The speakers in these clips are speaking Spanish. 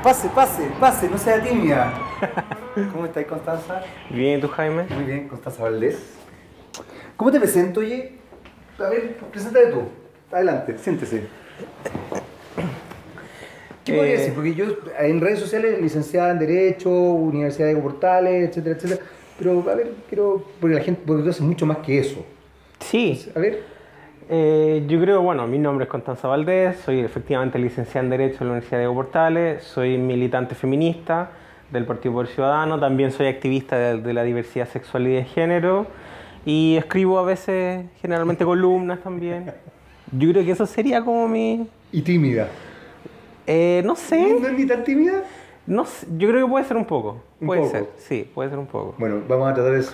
Pase, pase, pase, no sea tímida. ¿Cómo estás, Constanza? Bien, ¿y tú, Jaime? Muy bien, Constanza Valdés. ¿Cómo te presento, oye? A ver, preséntate tú. Adelante, siéntese. ¿Qué podría decir? Porque yo en redes sociales, licenciada en Derecho, Universidad de Portales, etcétera, etcétera. Pero, a ver, quiero... Porque la gente... Porque tú haces mucho más que eso. Sí. A ver... Yo creo, bueno, mi nombre es Constanza Valdés, soy efectivamente licenciada en Derecho en la Universidad de Portales, soy militante feminista del Partido Poder Ciudadano, también soy activista de la diversidad sexual y de género y escribo a veces, generalmente columnas también. Yo creo que eso sería como mi... ¿Y tímida? No sé. ¿No es ni tan tímida? No sé, yo creo que puede ser un poco. Puede ser, sí, puede ser un poco. Bueno, vamos a tratar de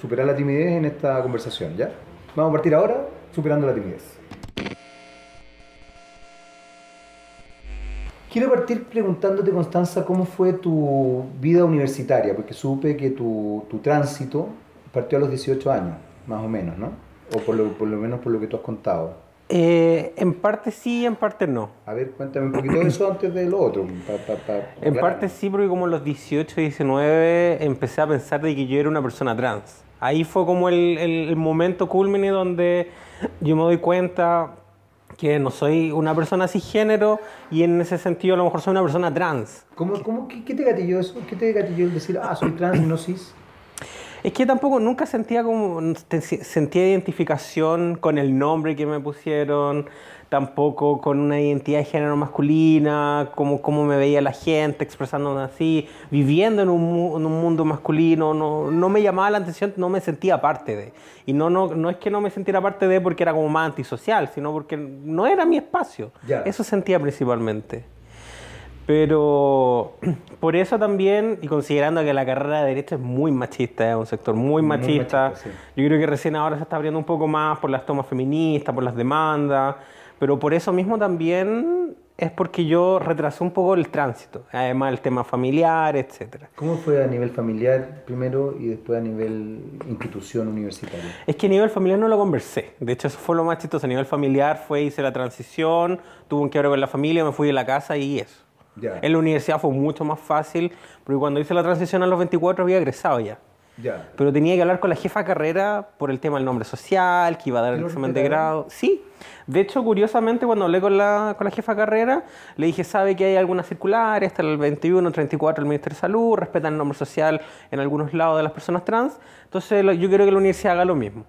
superar la timidez en esta conversación, ¿ya? Vamos a partir ahora superando la timidez. Quiero partir preguntándote, Constanza, ¿cómo fue tu vida universitaria? Porque supe que tu tránsito partió a los 18 años, más o menos, ¿no? O por lo menos por lo que tú has contado. En parte sí, en parte no. A ver, cuéntame un poquito de eso antes de lo otro. En parte sí, porque como a los 18, 19 empecé a pensar de que yo era una persona trans. Ahí fue como el momento culmine donde yo me doy cuenta que no soy una persona cisgénero y en ese sentido a lo mejor soy una persona trans. ¿Qué te gatilló eso? ¿Qué te gatilló el decir, soy trans y no cis? Es que tampoco nunca sentía identificación con el nombre que me pusieron, tampoco con una identidad de género masculina, cómo me veía la gente expresándome así, viviendo en un mundo masculino, no me llamaba la atención, no me sentía parte de. Y no es que no me sintiera parte de porque era como más antisocial, sino porque no era mi espacio. Ya. Eso sentía principalmente. Pero por eso también, y considerando que la carrera de Derecho es muy machista, es un sector muy machista, sí. yo creo que recién ahora se está abriendo un poco más por las tomas feministas, por las demandas, pero por eso mismo también es porque yo retrasé un poco el tránsito, además el tema familiar, etc. ¿Cómo fue a nivel familiar primero y después a nivel institución universitaria? Es que a nivel familiar no lo conversé, de hecho eso fue lo más chistoso, a nivel familiar hice la transición, tuve un quiebre con la familia, me fui de la casa y eso. Ya. En la universidad fue mucho más fácil, porque cuando hice la transición a los 24 había egresado ya. Ya. Pero tenía que hablar con la jefa de carrera por el tema del nombre social, que iba a dar el examen de grado. Sí. De hecho, curiosamente, cuando hablé con la jefa de carrera, le dije, ¿sabe que hay algunas circulares? Está el 21, 34 del Ministerio de Salud, respetan el nombre social en algunos lados de las personas trans. Entonces, yo quiero que la universidad haga lo mismo.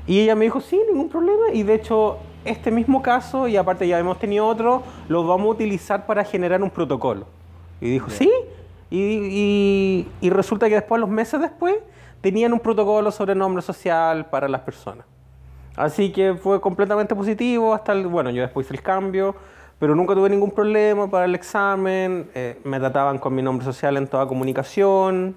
Y ella me dijo, sí, ningún problema. Y de hecho, este mismo caso, y aparte ya hemos tenido otro, lo vamos a utilizar para generar un protocolo. Y dijo, sí. Y resulta que después, los meses después, tenían un protocolo sobre nombre social para las personas. Así que fue completamente positivo hasta bueno, yo después hice el cambio, pero nunca tuve ningún problema para el examen. Me trataban con mi nombre social en toda comunicación.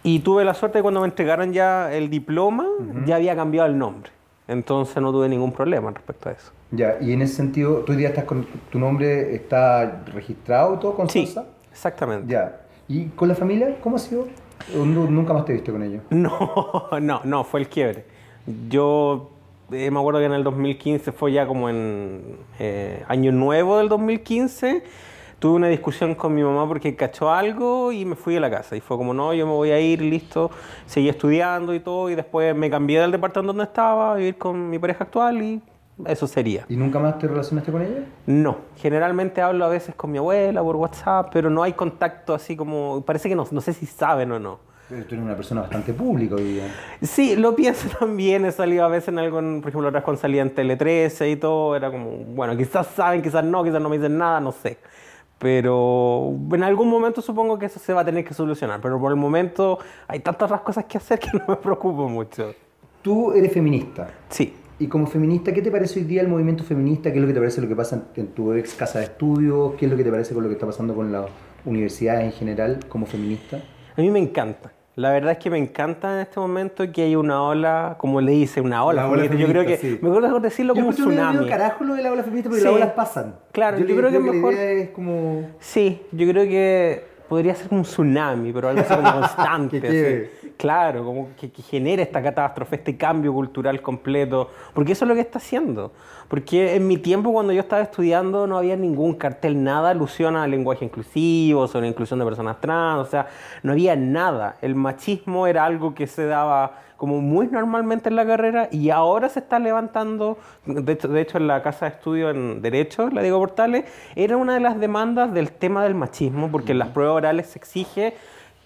Y tuve la suerte de cuando me entregaron ya el diploma, ya había cambiado el nombre. Entonces no tuve ningún problema respecto a eso. Ya, y en ese sentido, ¿tú hoy día estás con tu nombre, está registrado y todo con Sí, Sosa? exactamente. Ya. ¿Y con la familia? ¿Cómo ha sido? ¿O nunca más te viste con ellos? No, fue el quiebre. Yo me acuerdo que en el 2015 fue ya como en año nuevo del 2015. Tuve una discusión con mi mamá porque cachó algo y me fui de la casa. Y fue como, no, yo me voy a ir, listo. Seguí estudiando y todo. Y después me cambié del departamento donde estaba a vivir con mi pareja actual y eso sería. ¿Y nunca más te relacionaste con ella? No. Generalmente hablo a veces con mi abuela por WhatsApp, pero no hay contacto así como... Parece que no sé si saben o no. Pero tú eres una persona bastante pública hoy día. Sí, lo pienso también. He salido a veces en algo, por ejemplo, otra vez cuando salía en Tele 13 y todo. Era como, bueno, quizás saben, quizás no me dicen nada, no sé. Pero en algún momento supongo que eso se va a tener que solucionar. Pero por el momento hay tantas otras cosas que hacer que no me preocupo mucho. Tú eres feminista. Sí. Y como feminista, ¿qué te parece hoy día el movimiento feminista? ¿Qué es lo que te parece lo que pasa en tu ex casa de estudios? ¿Qué es lo que te parece con lo que está pasando con las universidades en general como feminista? A mí me encanta. La verdad es que me encanta en este momento que hay una ola, como le dice, una ola feminista. Yo creo que, sí. me acuerdo decirlo como un tsunami. Yo carajo lo de la ola feminista porque Sí. las olas pasan. Claro, yo creo que es mejor... La idea es como... Sí, yo creo que podría ser como un tsunami, pero algo así como constante. Qué Claro, como que genera esta catástrofe, este cambio cultural completo, porque eso es lo que está haciendo. Porque en mi tiempo, cuando yo estaba estudiando, no había ningún cartel, nada alusión a lenguaje inclusivo, sobre la inclusión de personas trans, o sea, no había nada. El machismo era algo que se daba como muy normalmente en la carrera y ahora se está levantando. De hecho en la casa de estudio en Derecho, la Diego Portales, era una de las demandas del tema del machismo, porque en las pruebas orales se exige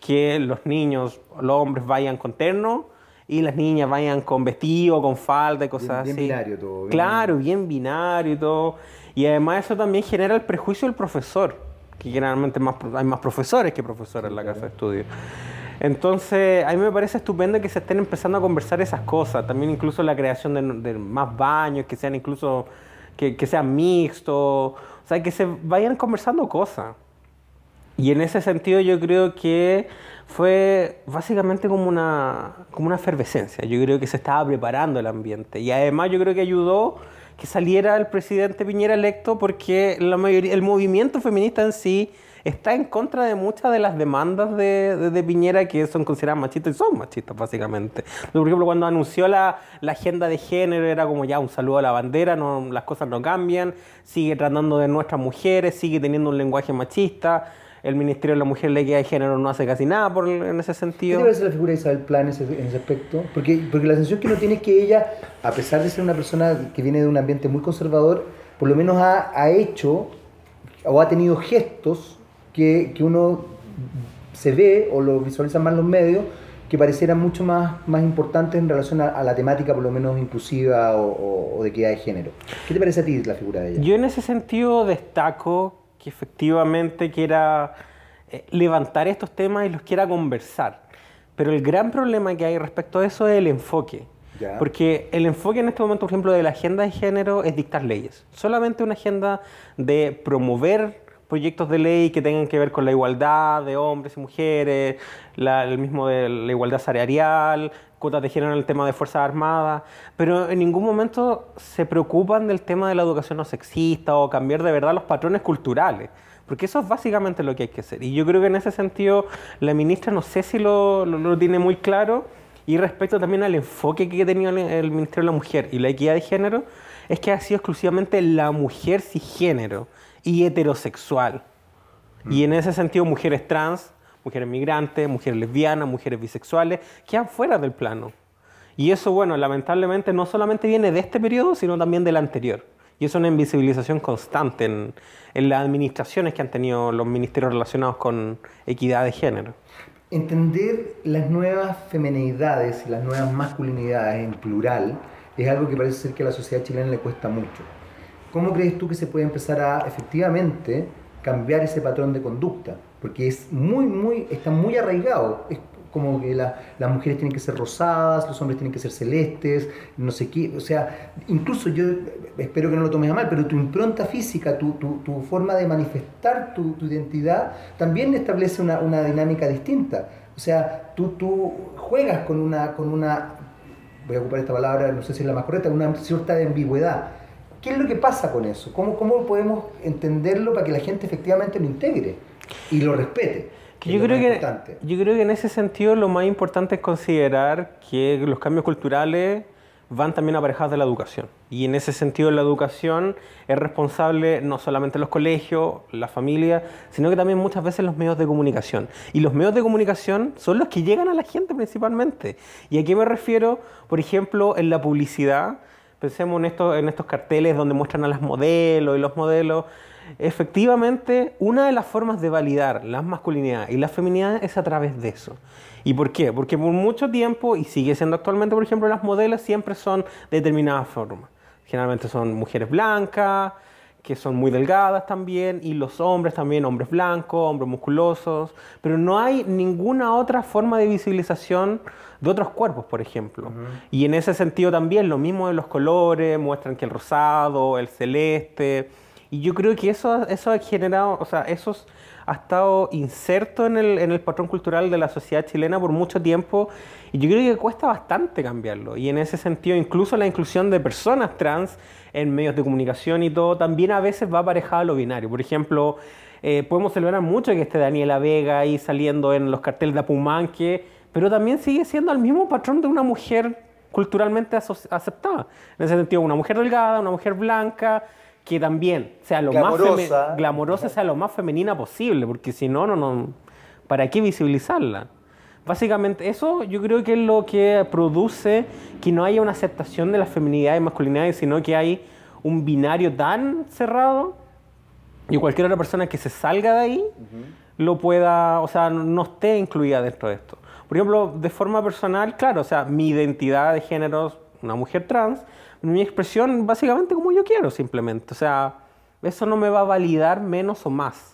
que los niños, los hombres vayan con terno y las niñas vayan con vestido, con falda y cosas bien así. Binario todo. Bien... Claro, bien binario y todo. Y además eso también genera el prejuicio del profesor, que generalmente hay más profesores que profesoras en la casa de estudio. Entonces, a mí me parece estupendo que se estén empezando a conversar esas cosas. También incluso la creación de más baños, que sean incluso, que sean mixtos. O sea, que se vayan conversando cosas. Y en ese sentido yo creo que fue básicamente como una efervescencia. Yo creo que se estaba preparando el ambiente. Y además yo creo que ayudó que saliera el presidente Piñera electo porque el movimiento feminista en sí está en contra de muchas de las demandas de Piñera que son consideradas machistas y son machistas básicamente. Por ejemplo, cuando anunció la agenda de género era como ya un saludo a la bandera, no, las cosas no cambian, sigue tratando de nuestras mujeres, sigue teniendo un lenguaje machista. El Ministerio de la Mujer y la Equidad de Género no hace casi nada en ese sentido. ¿Qué te parece la figura de Isabel Plan en ese aspecto? Porque la sensación que uno tiene es que ella, a pesar de ser una persona que viene de un ambiente muy conservador, por lo menos ha hecho o ha tenido gestos que uno se ve o lo visualizan más los medios, que parecieran mucho más importantes en relación a la temática por lo menos inclusiva o de equidad de género. ¿Qué te parece a ti la figura de ella? Yo en ese sentido destaco que efectivamente quiera levantar estos temas y los quiera conversar. Pero el gran problema que hay respecto a eso es el enfoque. ¿Ya? Porque el enfoque en este momento, por ejemplo, de la agenda de género es dictar leyes. Solamente una agenda de promover proyectos de ley que tengan que ver con la igualdad de hombres y mujeres, el mismo de la igualdad salarial, cuotas de género en el tema de Fuerzas Armadas, pero en ningún momento se preocupan del tema de la educación no sexista o cambiar de verdad los patrones culturales, porque eso es básicamente lo que hay que hacer. Y yo creo que en ese sentido la ministra no sé si lo tiene muy claro, y respecto también al enfoque que ha tenido el Ministerio de la Mujer y la Equidad de Género, es que ha sido exclusivamente la mujer cisgénero y heterosexual. Y en ese sentido mujeres trans, mujeres migrantes, mujeres lesbianas, mujeres bisexuales, quedan fuera del plano. Y eso, bueno, lamentablemente no solamente viene de este periodo, sino también del anterior. Y es una invisibilización constante en las administraciones que han tenido los ministerios relacionados con equidad de género. Entender las nuevas feminidades y las nuevas masculinidades en plural es algo que parece ser que a la sociedad chilena le cuesta mucho. ¿Cómo crees tú que se puede empezar a efectivamente cambiar ese patrón de conducta? Porque está muy arraigado. Es como que las mujeres tienen que ser rosadas, los hombres tienen que ser celestes, no sé qué. O sea, incluso yo espero que no lo tomes a mal, pero tu impronta física, tu forma de manifestar tu identidad también establece una dinámica distinta. O sea, tú juegas con una, voy a ocupar esta palabra, no sé si es la más correcta, una cierta ambigüedad. ¿Qué es lo que pasa con eso? ¿Cómo podemos entenderlo para que la gente efectivamente lo integre y lo respete? Yo creo que en ese sentido lo más importante es considerar que los cambios culturales van también aparejados de la educación. Y en ese sentido la educación es responsable no solamente los colegios, la familia, sino que también muchas veces los medios de comunicación. Y los medios de comunicación son los que llegan a la gente principalmente. ¿Y a qué me refiero? Por ejemplo, en la publicidad. Pensemos en estos carteles donde muestran a las modelos y los modelos. Efectivamente, una de las formas de validar las masculinidades y las feminidades es a través de eso. ¿Y por qué? Porque por mucho tiempo, y sigue siendo actualmente, por ejemplo, las modelos siempre son de determinadas formas. Generalmente son mujeres blancas, que son muy delgadas también, y los hombres también, hombres blancos, hombres musculosos, pero no hay ninguna otra forma de visibilización de otros cuerpos, por ejemplo. Y en ese sentido también lo mismo de los colores, muestran que el rosado, el celeste, y yo creo que eso ha generado, o sea, eso ha estado inserto en el patrón cultural de la sociedad chilena por mucho tiempo, y yo creo que cuesta bastante cambiarlo. Y en ese sentido, incluso la inclusión de personas trans en medios de comunicación y todo, también a veces va aparejado a lo binario. Por ejemplo, podemos celebrar mucho que esté Daniela Vega ahí saliendo en los carteles de Apumanque, pero también sigue siendo el mismo patrón de una mujer culturalmente aceptada. En ese sentido, una mujer delgada, una mujer blanca, que también sea lo más glamorosa, sea lo más femenina posible, porque si no, ¿para qué visibilizarla? Básicamente, eso yo creo que es lo que produce que no haya una aceptación de las feminidades y masculinidades, sino que hay un binario tan cerrado y cualquier otra persona que se salga de ahí lo pueda, o sea, no esté incluida dentro de esto. Por ejemplo, de forma personal, claro, o sea, mi identidad de género es una mujer trans, mi expresión básicamente como yo quiero simplemente, o sea, eso no me va a validar menos o más.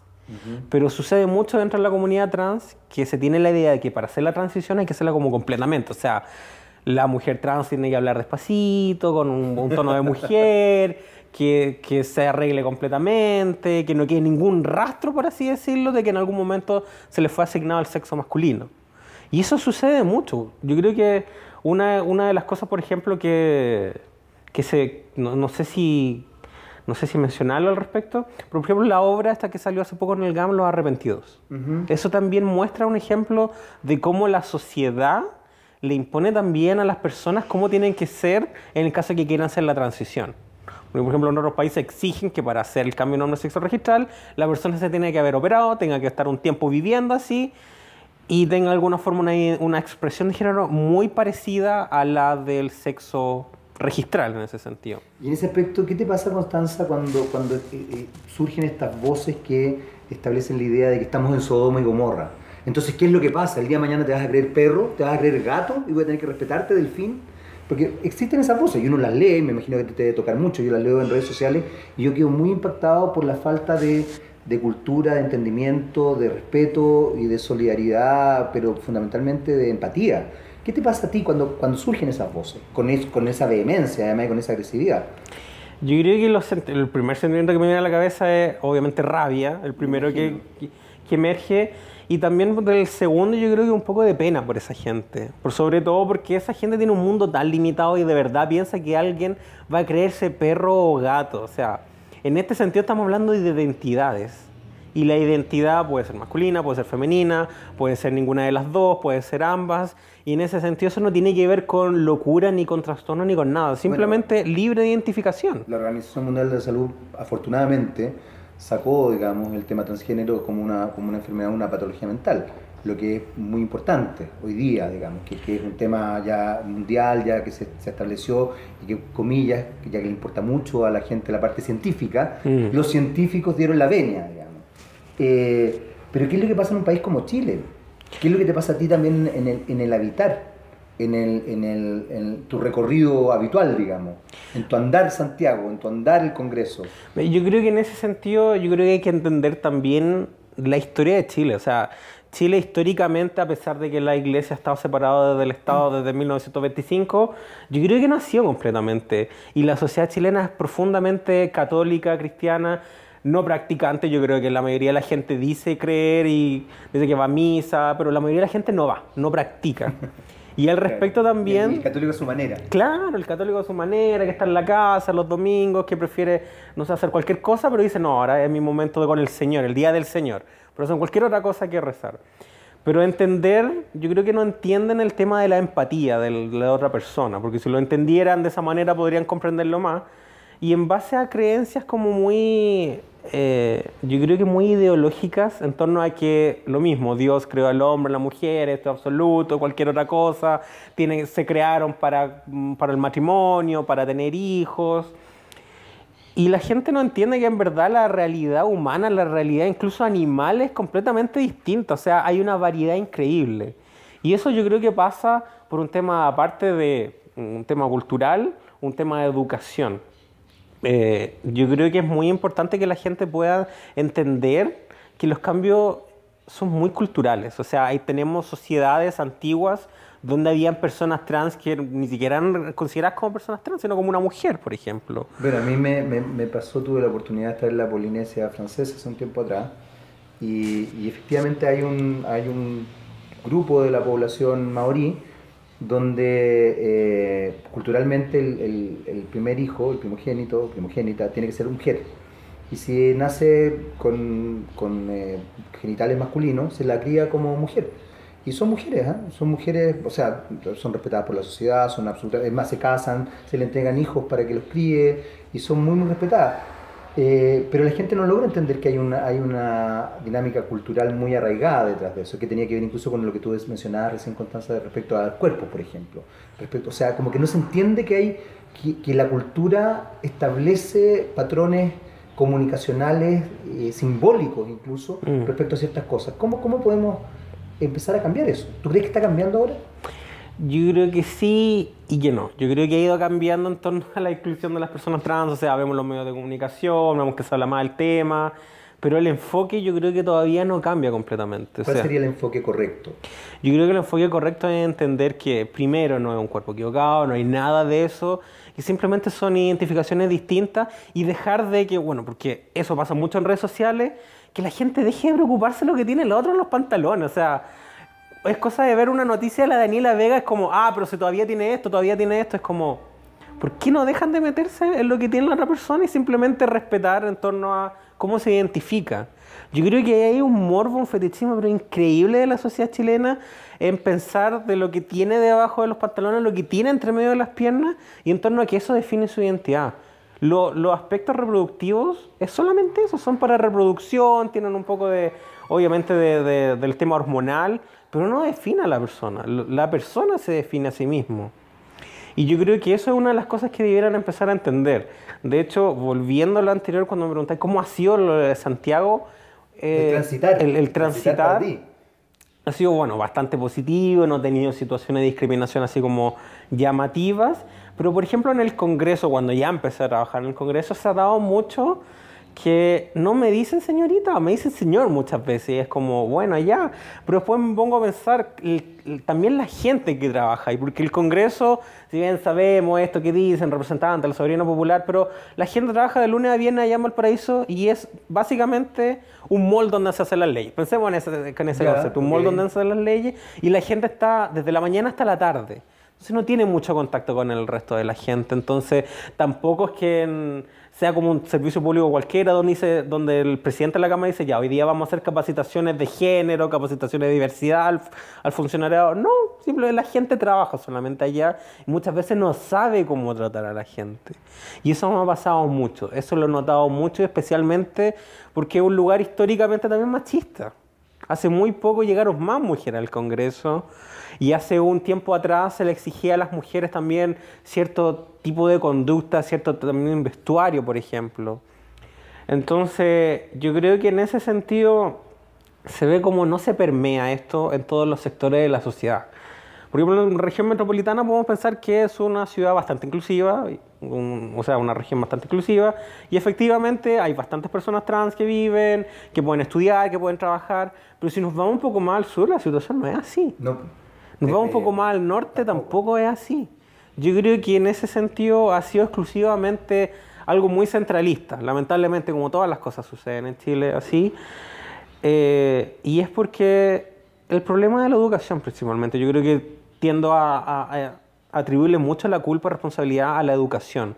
Pero sucede mucho dentro de la comunidad trans que se tiene la idea de que para hacer la transición hay que hacerla como completamente, o sea, la mujer trans tiene que hablar despacito, con un tono de mujer, que se arregle completamente, que no quede ningún rastro, por así decirlo, de que en algún momento se le fue asignado el sexo masculino. Y eso sucede mucho. Yo creo que una de las cosas, por ejemplo, no sé si mencionarlo al respecto, pero por ejemplo la obra esta que salió hace poco en el GAM, Los Arrepentidos. Eso también muestra un ejemplo de cómo la sociedad le impone también a las personas cómo tienen que ser en el caso de que quieran hacer la transición. Porque, por ejemplo, en otros países exigen que para hacer el cambio de nombre sexo registral la persona se tiene que haber operado, tenga que estar un tiempo viviendo así y tenga de alguna forma una expresión de género muy parecida a la del sexo registral en ese sentido. Y en ese aspecto, ¿qué te pasa, Constanza, cuando surgen estas voces que establecen la idea de que estamos en Sodoma y Gomorra? Entonces, ¿qué es lo que pasa? El día de mañana te vas a creer perro, te vas a creer gato y voy a tener que respetarte, delfín. Porque existen esas voces y uno las lee, me imagino que te debe tocar mucho, yo las leo en redes sociales y yo quedo muy impactado por la falta de cultura, de entendimiento, de respeto y de solidaridad, pero fundamentalmente de empatía. ¿Qué te pasa a ti cuando surgen esas voces, con esa vehemencia, además, y con esa agresividad? Yo creo que el primer sentimiento que me viene a la cabeza es obviamente rabia, el primero que emerge, y también el segundo yo creo que un poco de pena por esa gente, sobre todo porque esa gente tiene un mundo tan limitado y de verdad piensa que alguien va a creerse perro o gato. O sea, en este sentido estamos hablando de identidades. Y la identidad puede ser masculina, puede ser femenina, puede ser ninguna de las dos, puede ser ambas. Y en ese sentido eso no tiene que ver con locura, ni con trastorno, ni con nada. Simplemente libre de identificación. La Organización Mundial de la Salud, afortunadamente, sacó, digamos, el tema transgénero como una enfermedad, una patología mental. Lo que es muy importante hoy día, digamos, que es un tema ya mundial, ya que se estableció y que, comillas, ya que le importa mucho a la gente la parte científica, los científicos dieron la venia, digamos. Pero ¿qué es lo que pasa en un país como Chile? ¿Qué es lo que te pasa a ti también en el habitar, en tu recorrido habitual, digamos? En tu andar Santiago, en tu andar el Congreso. Yo creo que en ese sentido, yo creo que hay que entender también la historia de Chile. O sea, Chile históricamente, a pesar de que la Iglesia ha estado separada del Estado desde 1925, yo creo que nació completamente. Y la sociedad chilena es profundamente católica, cristiana, no practicante. Yo creo que la mayoría de la gente dice creer y dice que va a misa, pero la mayoría de la gente no va, no practica. Y al respecto también... El católico a su manera. Claro, el católico a su manera, que está en la casa los domingos, que prefiere, no sé, hacer cualquier cosa, pero dice, no, ahora es mi momento con el Señor, el día del Señor. Pero son cualquier otra cosa que rezar. Pero entender, yo creo que no entienden el tema de la empatía de la otra persona, porque si lo entendieran de esa manera podrían comprenderlo más. Y en base a creencias como muy, yo creo que muy ideológicas en torno a que lo mismo, Dios creó al hombre, a la mujer, esto es absoluto, cualquier otra cosa, se crearon para el matrimonio, para tener hijos. Y la gente no entiende que en verdad la realidad humana, la realidad incluso animal es completamente distinta. O sea, hay una variedad increíble. Y eso yo creo que pasa por un tema, aparte de un tema cultural, un tema de educación. Yo creo que es muy importante que la gente pueda entender que los cambios son muy culturales. O sea, ahí tenemos sociedades antiguas donde habían personas trans que ni siquiera eran consideradas como personas trans, sino como una mujer, por ejemplo. Bueno, a mí me pasó, tuve la oportunidad de estar en la Polinesia francesa hace un tiempo atrás y efectivamente hay un grupo de la población maorí donde culturalmente el primer hijo, el primogénita, tiene que ser mujer. Y si nace con genitales masculinos, se la cría como mujer. Y son mujeres, ¿eh? Son mujeres, o sea, son respetadas por la sociedad, son absolutas, es más, se casan, se le entregan hijos para que los críe y son muy, muy respetadas. Pero la gente no logra entender que hay una dinámica cultural muy arraigada detrás de eso, que tenía que ver incluso con lo que tú mencionabas recién, Constanza, respecto al cuerpo, por ejemplo. Respecto, o sea, como que no se entiende que la cultura establece patrones comunicacionales, simbólicos incluso, respecto a ciertas cosas. ¿Cómo podemos empezar a cambiar eso? ¿Tú crees que está cambiando ahora? Yo creo que sí y que no. Yo creo que ha ido cambiando en torno a la inclusión de las personas trans, o sea, vemos los medios de comunicación, vemos que se habla más del tema, pero el enfoque yo creo que todavía no cambia completamente. ¿Cuál sería el enfoque correcto? Yo creo que el enfoque correcto es entender que primero no es un cuerpo equivocado, no hay nada de eso, que simplemente son identificaciones distintas y dejar de que, bueno, porque eso pasa mucho en redes sociales, que la gente deje de preocuparse de lo que tiene el otro en los pantalones, o sea... Es cosa de ver una noticia de la Daniela Vega, es como, pero si todavía tiene esto, es como, ¿por qué no dejan de meterse en lo que tiene la otra persona y simplemente respetar en torno a cómo se identifica? Yo creo que hay un morbo, un fetichismo, pero increíble de la sociedad chilena en pensar de lo que tiene debajo de los pantalones, lo que tiene entre medio de las piernas y en torno a que eso define su identidad. Los aspectos reproductivos es solamente eso, son para reproducción, tienen un poco de, obviamente, del tema hormonal, pero no define a la persona se define a sí mismo. Y yo creo que eso es una de las cosas que debieran empezar a entender. De hecho, volviendo a lo anterior, cuando me preguntáis cómo ha sido lo de Santiago, el transitar ha sido, bueno, bastante positivo, no he tenido situaciones de discriminación así como llamativas, pero por ejemplo en el Congreso, cuando ya empecé a trabajar en el Congreso, se ha dado mucho que no me dicen señorita, me dicen señor muchas veces, y es como, bueno, ya, pero después me pongo a pensar también la gente que trabaja ahí, porque el Congreso, si bien sabemos esto que dicen, representante, la soberanía popular, pero la gente trabaja de lunes a viernes allá en Valparaíso y es básicamente un mall donde se hacen las leyes. Pensemos en ese concepto, un mall donde se hacen las leyes y la gente está desde la mañana hasta la tarde. Entonces no tiene mucho contacto con el resto de la gente, entonces tampoco es que sea como un servicio público cualquiera donde el presidente de la Cámara dice, ya, hoy día vamos a hacer capacitaciones de género, capacitaciones de diversidad al funcionariado. No, simplemente la gente trabaja solamente allá y muchas veces no sabe cómo tratar a la gente. Y eso me ha pasado mucho, eso lo he notado mucho, especialmente porque es un lugar históricamente también machista. Hace muy poco llegaron más mujeres al Congreso y hace un tiempo atrás se le exigía a las mujeres también cierto tipo de conducta, cierto también vestuario, por ejemplo. Entonces, yo creo que en ese sentido se ve como no se permea esto en todos los sectores de la sociedad. Por ejemplo, en la región metropolitana podemos pensar que es una ciudad bastante inclusiva, o sea, una región bastante inclusiva, y efectivamente hay bastantes personas trans que viven, que pueden estudiar, que pueden trabajar, pero si nos vamos un poco más al sur, la situación no es así. No. Nos vamos un poco más al norte, tampoco es así. Yo creo que en ese sentido ha sido exclusivamente algo muy centralista, lamentablemente, como todas las cosas suceden en Chile así, y es porque el problema de la educación principalmente, yo creo que tiendo a atribuirle mucho la culpa y responsabilidad a la educación,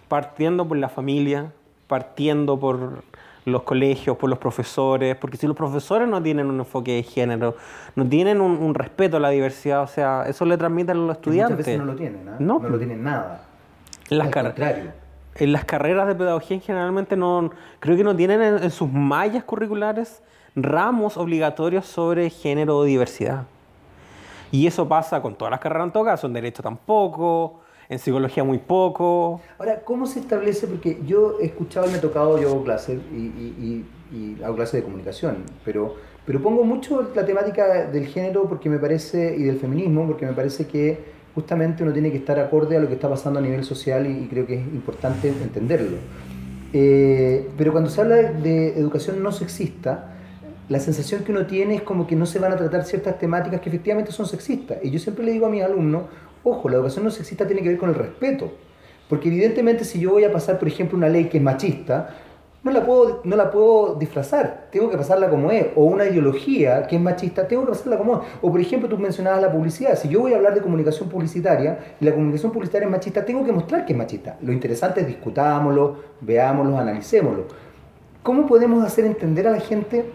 partiendo por la familia, partiendo por los colegios, por los profesores, porque si los profesores no tienen un enfoque de género, no tienen un respeto a la diversidad, o sea, eso le transmiten a los estudiantes. Muchas veces no lo tienen, ¿eh? No lo tienen nada. Al contrario. En las carreras de pedagogía generalmente creo que no tienen en sus mallas curriculares ramos obligatorios sobre género o diversidad. Y eso pasa con todas las carreras en todo caso, en Derecho tampoco, en Psicología muy poco. Ahora, ¿cómo se establece? Porque yo he escuchado y me he tocado, yo hago clases y hago clases de comunicación, pero pongo mucho la temática del género porque me parece, y del feminismo, porque me parece que justamente uno tiene que estar acorde a lo que está pasando a nivel social y creo que es importante entenderlo. Pero cuando se habla de educación no sexista, la sensación que uno tiene es como que no se van a tratar ciertas temáticas que efectivamente son sexistas. Y yo siempre le digo a mis alumnos, ojo, la educación no sexista tiene que ver con el respeto. Porque evidentemente si yo voy a pasar, por ejemplo, una ley que es machista, no la puedo disfrazar, tengo que pasarla como es. O una ideología que es machista, tengo que pasarla como es. O por ejemplo, tú mencionabas la publicidad. Si yo voy a hablar de comunicación publicitaria y la comunicación publicitaria es machista, tengo que mostrar que es machista. Lo interesante es discutámoslo, veámoslo, analicémoslo. ¿Cómo podemos hacer entender a la gente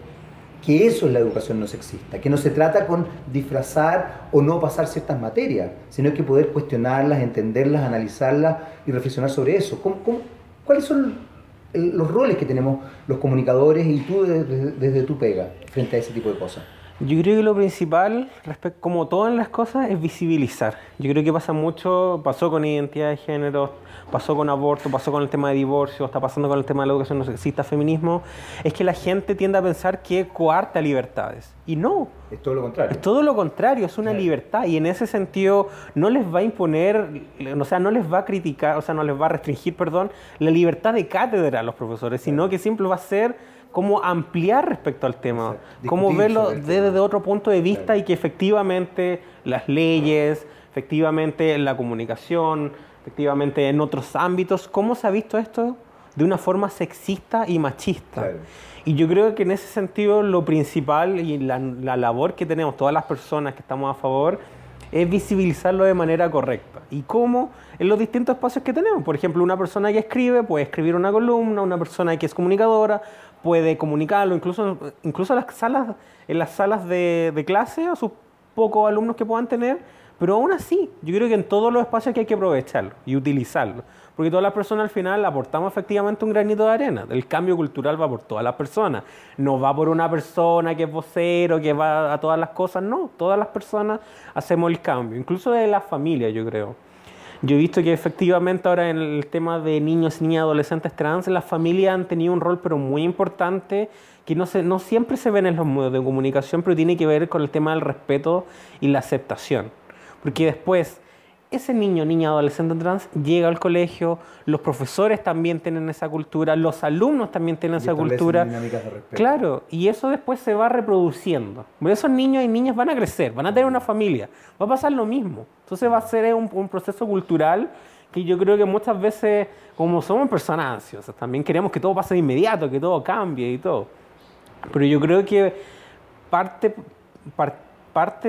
que eso es la educación no sexista, que no se trata con disfrazar o no pasar ciertas materias, sino que poder cuestionarlas, entenderlas, analizarlas y reflexionar sobre eso. ¿Cuáles son los roles que tenemos los comunicadores y tú desde tu pega frente a ese tipo de cosas? Yo creo que lo principal, como todas las cosas, es visibilizar. Yo creo que pasa mucho, pasó con identidad de género, pasó con aborto, pasó con el tema de divorcio, está pasando con el tema de la educación no sexista, feminismo, es que la gente tiende a pensar que coarta libertades. Y no. Es todo lo contrario. Es todo lo contrario, es una libertad. Y en ese sentido no les va a imponer, o sea, no les va a criticar, o sea, no les va a restringir, perdón, la libertad de cátedra a los profesores, sino que siempre va a ser cómo ampliar respecto al tema, cómo verlo desde otro punto de vista y que efectivamente las leyes, efectivamente la comunicación, efectivamente en otros ámbitos, cómo se ha visto esto de una forma sexista y machista. Claro. Y yo creo que en ese sentido lo principal y la labor que tenemos todas las personas que estamos a favor es visibilizarlo de manera correcta. ¿Y cómo? En los distintos espacios que tenemos. Por ejemplo, una persona que escribe puede escribir una columna, una persona que es comunicadora puede comunicarlo, incluso en las salas de clase a sus pocos alumnos que puedan tener, pero aún así, yo creo que en todos los espacios que hay que aprovecharlo y utilizarlo, porque todas las personas al final aportamos efectivamente un granito de arena. El cambio cultural va por todas las personas, no va por una persona que es vocero, que va a todas las cosas, no, todas las personas hacemos el cambio, incluso de la familia, yo creo. Yo he visto que efectivamente ahora en el tema de niños, niñas, adolescentes trans, las familias han tenido un rol pero muy importante que no siempre se ven en los medios de comunicación, pero tiene que ver con el tema del respeto y la aceptación. Porque después ese niño, niña, adolescente trans llega al colegio, los profesores también tienen esa cultura, los alumnos también tienen esa cultura. Dinámicas de respeto. Claro, y eso después se va reproduciendo. Esos niños y niñas van a crecer, van a tener una familia, va a pasar lo mismo. Entonces va a ser un proceso cultural que yo creo que muchas veces, como somos personas ansiosas, también queremos que todo pase de inmediato, que todo cambie y todo. Pero yo creo que parte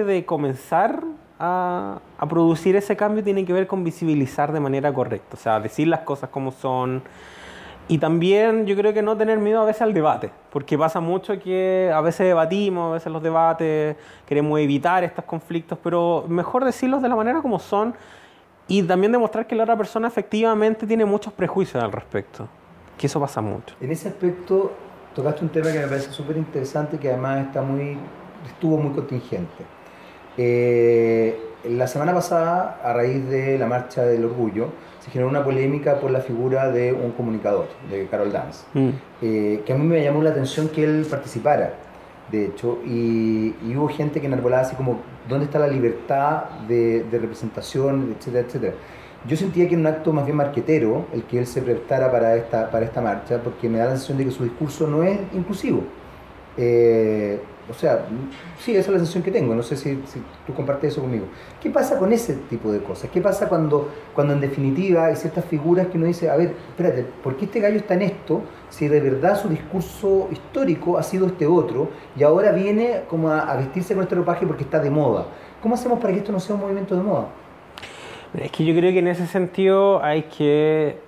de comenzar a producir ese cambio tiene que ver con visibilizar de manera correcta, o sea, decir las cosas como son. Y también yo creo que no tener miedo a veces al debate, porque pasa mucho que a veces debatimos, a veces los debates queremos evitar estos conflictos, pero mejor decirlos de la manera como son y también demostrar que la otra persona efectivamente tiene muchos prejuicios al respecto, que eso pasa mucho. En ese aspecto tocaste un tema que me parece súper interesante, que además estuvo muy contingente. La semana pasada, a raíz de la Marcha del Orgullo, se generó una polémica por la figura de un comunicador, de Carol Dance, que a mí me llamó la atención que él participara, de hecho, y hubo gente que enarbolaba así como, ¿dónde está la libertad de representación, etcétera, etcétera? Yo sentía que era un acto más bien marquetero el que él se prestara para esta marcha, porque me da la sensación de que su discurso no es inclusivo. O sea, sí, esa es la sensación que tengo, no sé si tú compartes eso conmigo. ¿Qué pasa con ese tipo de cosas? ¿Qué pasa cuando en definitiva hay ciertas figuras que uno dice, a ver, espérate, ¿por qué este gallo está en esto si de verdad su discurso histórico ha sido este otro y ahora viene como a vestirse con este ropaje porque está de moda? ¿Cómo hacemos para que esto no sea un movimiento de moda? Es que yo creo que en ese sentido hay que...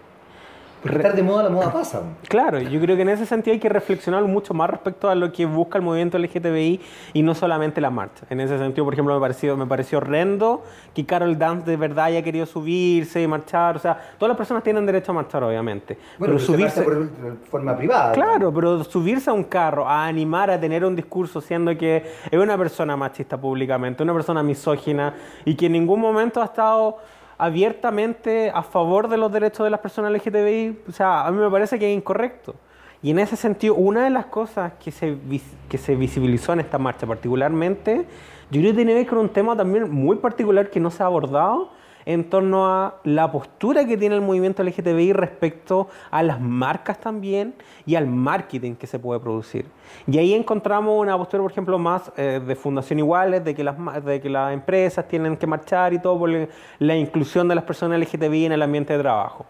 Porque estar de moda, la moda pasa. Claro, yo creo que en ese sentido hay que reflexionar mucho más respecto a lo que busca el movimiento LGTBI y no solamente la marcha. En ese sentido, por ejemplo, me pareció horrendo que Carol Dance de verdad haya querido subirse y marchar. O sea, todas las personas tienen derecho a marchar, obviamente. Bueno, pero subirse por forma privada. Claro, ¿no? pero subirse a un carro, a animar, a tener un discurso siendo que es una persona machista públicamente, una persona misógina y que en ningún momento ha estado abiertamente a favor de los derechos de las personas LGTBI, o sea, a mí me parece que es incorrecto. Y en ese sentido, una de las cosas que se visibilizó en esta marcha particularmente, yo creo que tiene que ver con un tema también muy particular que no se ha abordado en torno a la postura que tiene el movimiento LGTBI respecto a las marcas también y al marketing que se puede producir. Y ahí encontramos una postura, por ejemplo, más de Fundación Iguales, de que las empresas tienen que marchar y todo por la inclusión de las personas LGTBI en el ambiente de trabajo.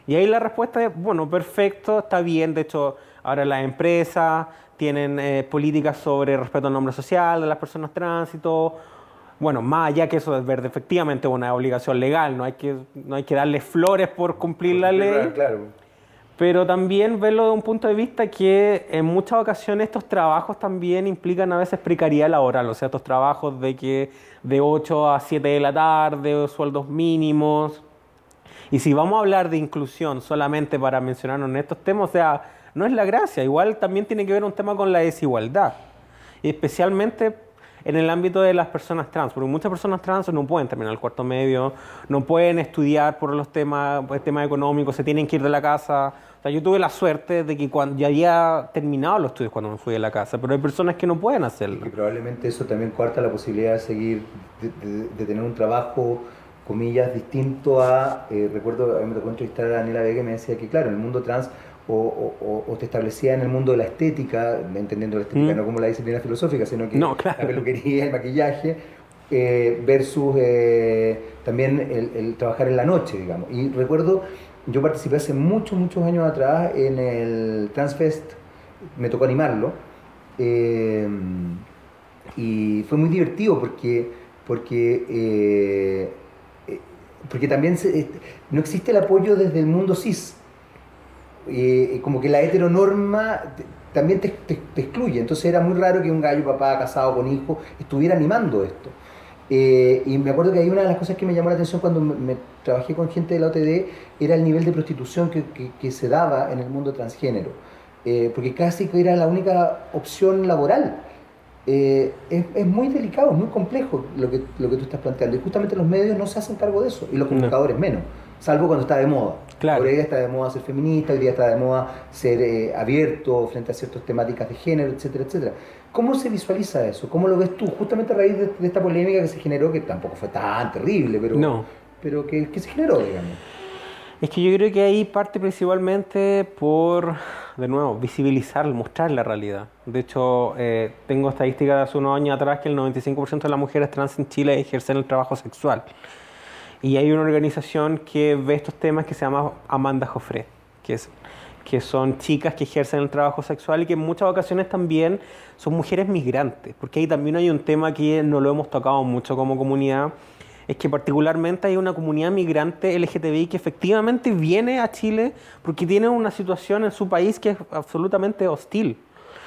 Y ahí la respuesta es, bueno, perfecto, está bien, de hecho, ahora las empresas tienen políticas sobre respeto al nombre social de las personas trans y todo. Bueno, más allá que eso es verde, efectivamente es una obligación legal, no hay que darle flores por cumplir la ley. Claro. Pero también verlo de un punto de vista que en muchas ocasiones estos trabajos también implican a veces precariedad laboral, o sea, estos trabajos de que de 8 a 7 de la tarde, sueldos mínimos. Y si vamos a hablar de inclusión solamente para mencionarnos en estos temas, o sea, no es la gracia, igual también tiene que ver un tema con la desigualdad. Y especialmente en el ámbito de las personas trans, porque muchas personas trans no pueden terminar el cuarto medio, no pueden estudiar por los temas económicos, se tienen que ir de la casa. O sea, yo tuve la suerte de que cuando ya había terminado los estudios cuando me fui de la casa, pero hay personas que no pueden hacerlo. Y probablemente eso también coarta la posibilidad de seguir, de tener un trabajo, comillas, distinto a, recuerdo, a mí me tocó entrevistar a Daniela Vega y me decía que claro, en el mundo trans o te establecía en el mundo de la estética, entendiendo la estética no como la disciplina filosófica, sino que no, claro, la peluquería, el maquillaje, versus también el trabajar en la noche, digamos. Y recuerdo, yo participé hace muchos años atrás en el Transfest, me tocó animarlo, y fue muy divertido porque también no existe el apoyo desde el mundo cis. Como que la heteronorma también te excluye, entonces era muy raro que un gallo papá casado con hijo estuviera animando esto. Y me acuerdo que hay una de las cosas que me llamó la atención cuando me trabajé con gente de la OTD era el nivel de prostitución que se daba en el mundo transgénero, porque casi que era la única opción laboral. Es muy delicado, es muy complejo lo que tú estás planteando, y justamente los medios no se hacen cargo de eso, y los comunicadores menos, salvo cuando está de moda. Claro. Hoy día está de moda ser feminista, hoy día está de moda ser abierto frente a ciertas temáticas de género, etcétera, etcétera. ¿Cómo se visualiza eso? ¿Cómo lo ves tú? Justamente a raíz de esta polémica que se generó, que tampoco fue tan terrible, pero que se generó, digamos. Es que yo creo que ahí parte principalmente por, de nuevo, visibilizar, mostrar la realidad. De hecho, tengo estadísticas de hace unos años atrás que el 95% de las mujeres trans en Chile ejercen el trabajo sexual. Y hay una organización que ve estos temas que se llama Amanda Joffre, que son chicas que ejercen el trabajo sexual y que en muchas ocasiones también son mujeres migrantes, porque ahí también hay un tema que no lo hemos tocado mucho como comunidad, es que particularmente hay una comunidad migrante LGTBI que efectivamente viene a Chile porque tiene una situación en su país que es absolutamente hostil.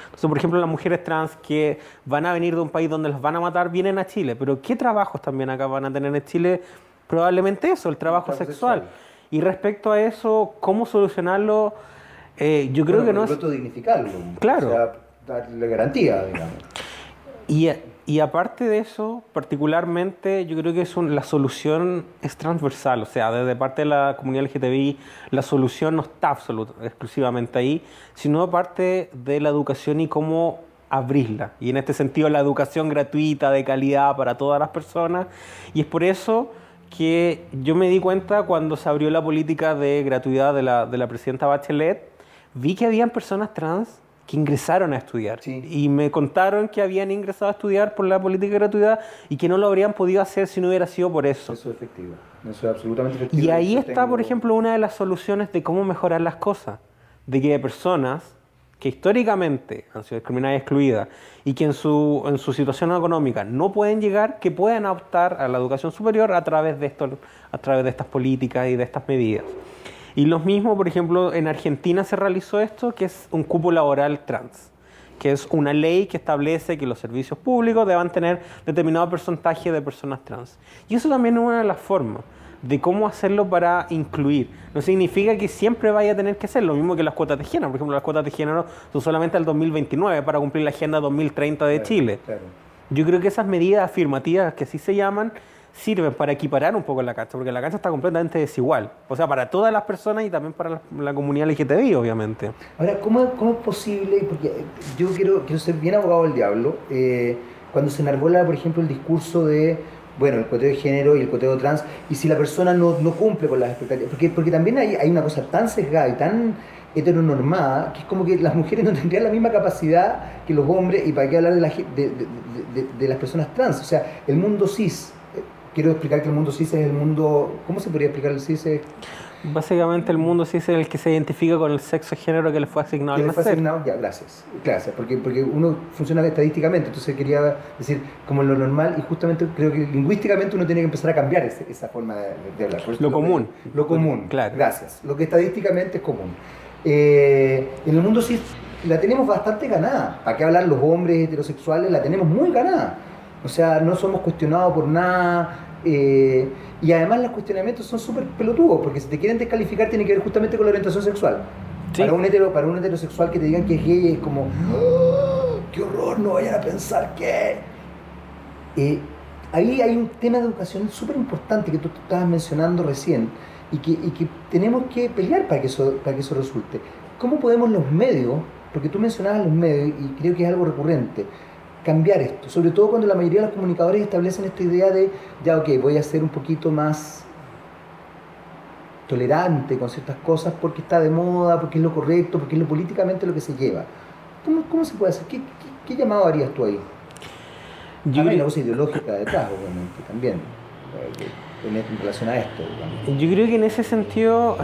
Entonces, por ejemplo, las mujeres trans que van a venir de un país donde las van a matar vienen a Chile, pero ¿qué trabajos también acá van a tener en Chile? Probablemente eso, el trabajo sexual. Y respecto a eso, ¿cómo solucionarlo? Yo creo que no es... dignificarlo. Claro. O sea, darle garantía, digamos. Y aparte de eso, particularmente, yo creo que la solución es transversal. O sea, desde parte de la comunidad LGTBI, la solución no está exclusivamente ahí, sino parte de la educación y cómo abrirla. Y en este sentido, la educación gratuita, de calidad para todas las personas. Y es por eso que yo me di cuenta cuando se abrió la política de gratuidad de la presidenta Bachelet, vi que habían personas trans que ingresaron a estudiar. Sí. Y me contaron que habían ingresado a estudiar por la política de gratuidad y que no lo habrían podido hacer si no hubiera sido por eso. Eso es efectivo. Eso es absolutamente efectivo. Y ahí está, por ejemplo, una de las soluciones de cómo mejorar las cosas. De que personas que históricamente han sido discriminadas y excluidas y que en su situación económica no pueden llegar, que puedan optar a la educación superior a través de estas políticas y de estas medidas. Y lo mismo, por ejemplo, en Argentina se realizó esto, que es un cupo laboral trans, que es una ley que establece que los servicios públicos deban tener determinado porcentaje de personas trans. Y eso también es una de las formas de cómo hacerlo para incluir. No significa que siempre vaya a tener que ser lo mismo que las cuotas de género. Por ejemplo, las cuotas de género son solamente al 2029 para cumplir la Agenda 2030 de Chile. Claro. Yo creo que esas medidas afirmativas, que así se llaman, sirven para equiparar un poco la cancha, porque la cancha está completamente desigual. O sea, para todas las personas y también para la comunidad LGTBI, obviamente. Ahora, ¿cómo es posible? Porque yo quiero ser bien abogado del diablo. Cuando se enarbola, por ejemplo, el discurso de, bueno, el cuoteo de género y el cuoteo trans, y si la persona no cumple con las expectativas, porque también hay una cosa tan sesgada y tan heteronormada, que es como que las mujeres no tendrían la misma capacidad que los hombres, y para qué hablar de las personas trans. O sea, el mundo cis, quiero explicar que el mundo cis es el mundo, ¿cómo se podría explicar el cis? Básicamente el mundo cis es el que se identifica con el sexo y género que le fue asignado al nacer. Ya, gracias, porque uno funciona estadísticamente, entonces quería decir como lo normal, y justamente creo que lingüísticamente uno tiene que empezar a cambiar esa forma de hablar. Lo común. Lo común, claro. Gracias. Lo que estadísticamente es común. En el mundo cis la tenemos bastante ganada. ¿Para qué hablar los hombres heterosexuales? La tenemos muy ganada. O sea, no somos cuestionados por nada. Y además los cuestionamientos son súper pelotudos, porque si te quieren descalificar tiene que ver justamente con la orientación sexual. Sí. Para un heterosexual que te digan que es gay es como, ¡oh, qué horror! No vayan a pensar que... ahí hay un tema de educación súper importante que tú estabas mencionando recién y que tenemos que pelear para que eso resulte. ¿Cómo podemos los medios, porque tú mencionabas los medios y creo que es algo recurrente, cambiar esto? Sobre todo cuando la mayoría de los comunicadores establecen esta idea de, ya ok, voy a ser un poquito más tolerante con ciertas cosas porque está de moda, porque es lo correcto, porque es lo políticamente lo que se lleva. ¿Cómo se puede hacer? ¿Qué llamado harías tú ahí? Hay una cosa ideológica detrás, obviamente, también, en relación a esto, digamos. Yo creo que en ese sentido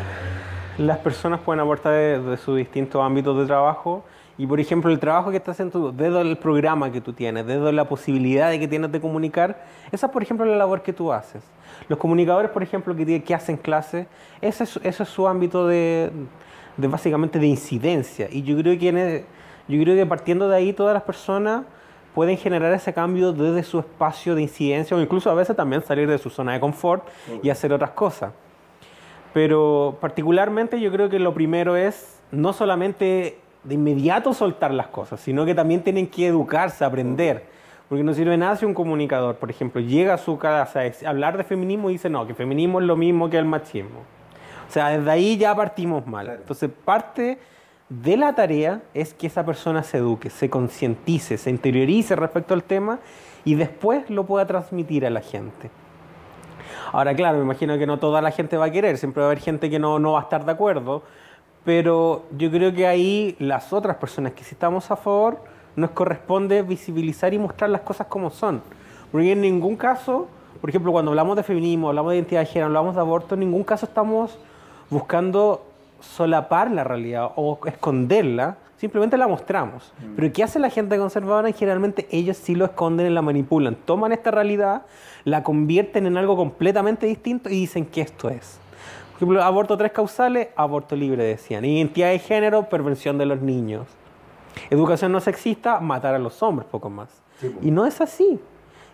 las personas pueden aportar de sus distintos ámbitos de trabajo y, por ejemplo, el trabajo que estás haciendo tú, desde el programa que tú tienes, desde la posibilidad de que tienes de comunicar, esa es, por ejemplo, la labor que tú haces. Los comunicadores, por ejemplo, que hacen clases, ese es su ámbito de básicamente de incidencia. Y yo creo que partiendo de ahí todas las personas pueden generar ese cambio desde su espacio de incidencia o incluso a veces también salir de su zona de confort y hacer otras cosas. Pero particularmente yo creo que lo primero es no solamente de inmediato soltar las cosas, sino que también tienen que educarse, aprender. Porque no sirve nada si un comunicador, por ejemplo, llega a su casa a hablar de feminismo y dice no, que feminismo es lo mismo que el machismo. O sea, desde ahí ya partimos mal. Claro. Entonces, parte de la tarea es que esa persona se eduque, se concientice, se interiorice respecto al tema y después lo pueda transmitir a la gente. Ahora, claro, me imagino que no toda la gente va a querer, siempre va a haber gente que no va a estar de acuerdo, pero yo creo que ahí las otras personas que sí estamos a favor nos corresponde visibilizar y mostrar las cosas como son. Porque en ningún caso, por ejemplo, cuando hablamos de feminismo, hablamos de identidad de género, hablamos de aborto, en ningún caso estamos buscando solapar la realidad o esconderla, simplemente la mostramos. Pero ¿qué hace la gente conservadora? Generalmente ellos sí lo esconden y la manipulan. Toman esta realidad, la convierten en algo completamente distinto y dicen que esto es. Por ejemplo, aborto 3 causales, aborto libre, decían. Identidad de género, perversión de los niños. Educación no sexista, matar a los hombres, poco más. Sí, y no es así.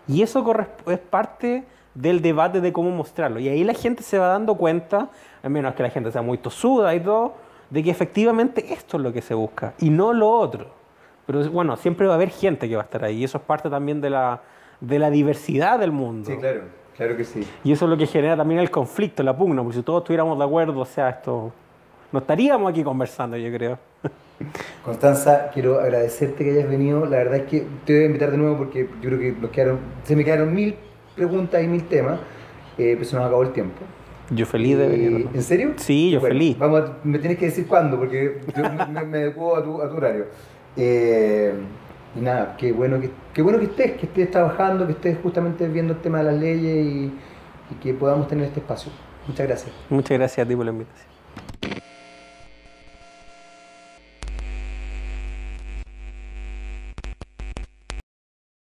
Y eso es parte del debate de cómo mostrarlo. Y ahí la gente se va dando cuenta, al menos que la gente sea muy tosuda y todo, de que efectivamente esto es lo que se busca y no lo otro. Pero bueno, siempre va a haber gente que va a estar ahí y eso es parte también de la diversidad del mundo. Sí, claro, claro que sí. Y eso es lo que genera también el conflicto, la pugna, porque si todos estuviéramos de acuerdo, o sea, esto no estaríamos aquí conversando, yo creo. Constanza, quiero agradecerte que hayas venido. La verdad es que te voy a invitar de nuevo porque yo creo que se me quedaron 1000 preguntas y 1000 temas, pero se nos acabó el tiempo. Yo feliz de venir. ¿En serio? Sí, yo feliz. Me tienes que decir cuándo, porque yo me adecuo a tu horario. Y nada, qué bueno que estés trabajando, que estés justamente viendo el tema de las leyes y que podamos tener este espacio. Muchas gracias. Muchas gracias a ti por la invitación.